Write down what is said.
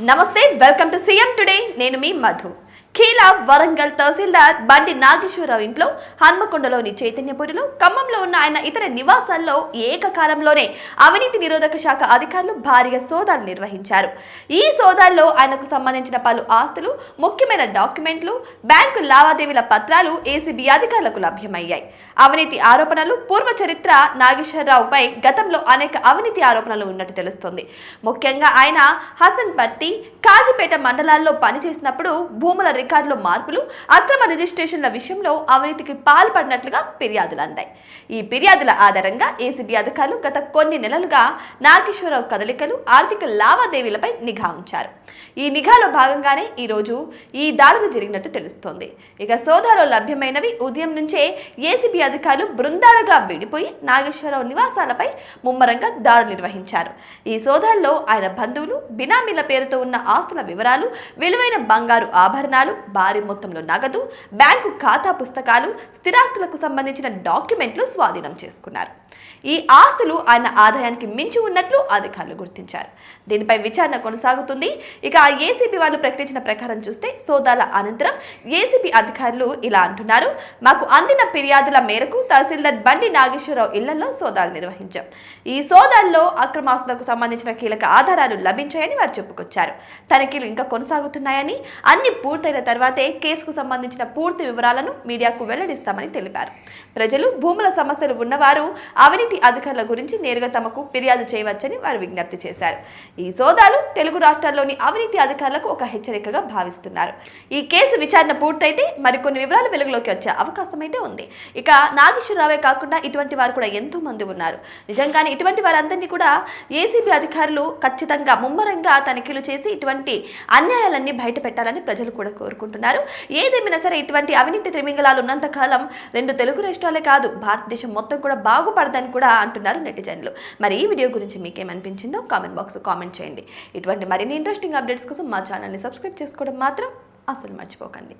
నమస్తే welcome to CM today నేను మీ మధు కీలా వరంగల్ తహసీల్దార్ బండి నాగేశ్వరరావు ఇంట్లో హన్మకొండలోని చైతన్యపురిలో ఖమ్మంలో ఉన్న ఆయన ఇతర నివాసాల్లో ఏకకాలంలోనే అవినీతి నిరోధక శాఖ అధికారులు భారీగా సోదాలు నిర్వహించారు. ఈ సోదాల్లో ఆయనకు సంబంధించిన పలు ఆస్తులు, ముఖ్యమైన డాక్యుమెంట్లు, బ్యాంకు లావాదేవీల పత్రాలు ఏసీబీ అధికారులకు లభ్యమయ్యాయి. అవినీతి ఆరోపణలు, పూర్వ చరిత్ర నాగేశ్వరరావుపై గతంలో అనేక అవినీతి ఆరోపణలు ఉన్నట్టు తెలుస్తోంది. ముఖ్యంగా ఆయన హసన్పట్టి, కాజీపేట మండలాల్లో పనిచేసినప్పుడు భూముల రికార్డులో మార్పులు, అక్రమ రిజిస్ట్రేషన్ల విషయంలో అవినీతికి పాల్పడినట్లుగా ఫిర్యాదులు అందాయి. ఈ ఫిర్యాదుల ఆధారంగా ఏసీబీ అధికారులు గత కొన్ని నెలలుగా నాగేశ్వరరావు కదలికలు, ఆర్థిక లావాదేవీలపై నిఘా ఉంచారు. ఈ నిఘాలో భాగంగానే ఈరోజు ఈ దాడులు జరిగినట్టు తెలుస్తోంది. ఇక సోదాలో లభ్యమైనవి ఉదయం నుంచే ఏసీబీ అధికారులు బృందాలుగా విడిపోయి నాగేశ్వరరావు నివాసాలపై ముమ్మరంగా దాడులు నిర్వహించారు. ఈ సోదాల్లో ఆయన బంధువులు, బినామీల పేరుతో ఉన్న ఆస్తుల వివరాలు, విలువైన బంగారు ఆభరణాలు, భారీ మొత్తంలో నగదు, బ్యాంకు ఖాతా పుస్తకాలు, స్థిరాస్తులకు సంబంధించిన డాక్యుమెంట్లు స్వాధీనం చేసుకున్నారు. ఈ ఆస్తులు ఆయన ఆదాయానికి మించి ఉన్నట్లు అధికారులు గుర్తించారు. దీనిపై విచారణ కొనసాగుతుంది. ఇక ఏసీబీ వాళ్ళు ప్రకటించిన ప్రకారం చూస్తే సోదాల అనంతరం ఏసీబీ అధికారులు ఇలా అంటున్నారు. మాకు అందిన ఫిర్యాదుల మేరకు తహసీల్దార్ బండి నాగేశ్వరరావు ఇళ్లలో సోదాలు నిర్వహించాం. ఈ సోదాల్లో అక్రమాస్తులకు సంబంధించిన కీలక ఆధారాలు లభించాయని వారు చెప్పుకొచ్చారు. తనిఖీలు ఇంకా కొనసాగుతున్నాయని, అన్ని పూర్తయిన తర్వాతే కేసుకు సంబంధించిన పూర్తి వివరాలను మీడియాకు వెల్లడిస్తామని తెలిపారు. ప్రజలు, భూముల సమస్యలు ఉన్నవారు అవినీతి అధికారుల గురించి నేరుగా తమకు ఫిర్యాదు చేయవచ్చని వారు విజ్ఞప్తి చేశారు. ఈ సోదాలు తెలుగు రాష్ట్రాల్లోని అవినీతి అధికారులకు ఒక హెచ్చరికగా భావిస్తున్నారు. ఈ కేసు విచారణ పూర్తయితే మరికొన్ని వివరాలు వెలుగులోకి వచ్చే అవకాశం అయితే ఉంది. ఇక నాగేశ్వరరావే కాకుండా ఇటువంటి వారు కూడా ఎంతో మంది ఉన్నారు. నిజంగానే ఇటువంటి వారందరినీ కూడా ఏసీబీ అధికారులు ఖచ్చితంగా ముమ్మరంగా తనిఖీలు చేసి ఇటువంటి అన్యాయాలన్నీ బయట పెట్టాలని ప్రజలు కూడా కోరుకుంటున్నారు. ఏదేమైనా సరే ఇటువంటి అవినీతి త్రిమింగళాలు ఉన్నంత కాలం రెండు తెలుగు రాష్ట్రాలే కాదు భారతదేశం మొత్తం కూడా బాగుపడదని కూడా అంటున్నారు నెటిజన్లు. మరి ఈ వీడియో గురించి మీకేమనిపించిందో కామెంట్ బాక్స్ కామెంట్ చేయండి. ఇటువంటి మరిన్ని ఇంట్రెస్టింగ్ అప్డేట్స్ కోసం మా ఛానల్ని సబ్స్క్రైబ్ చేసుకోవడం మాత్రం అసలు మర్చిపోకండి.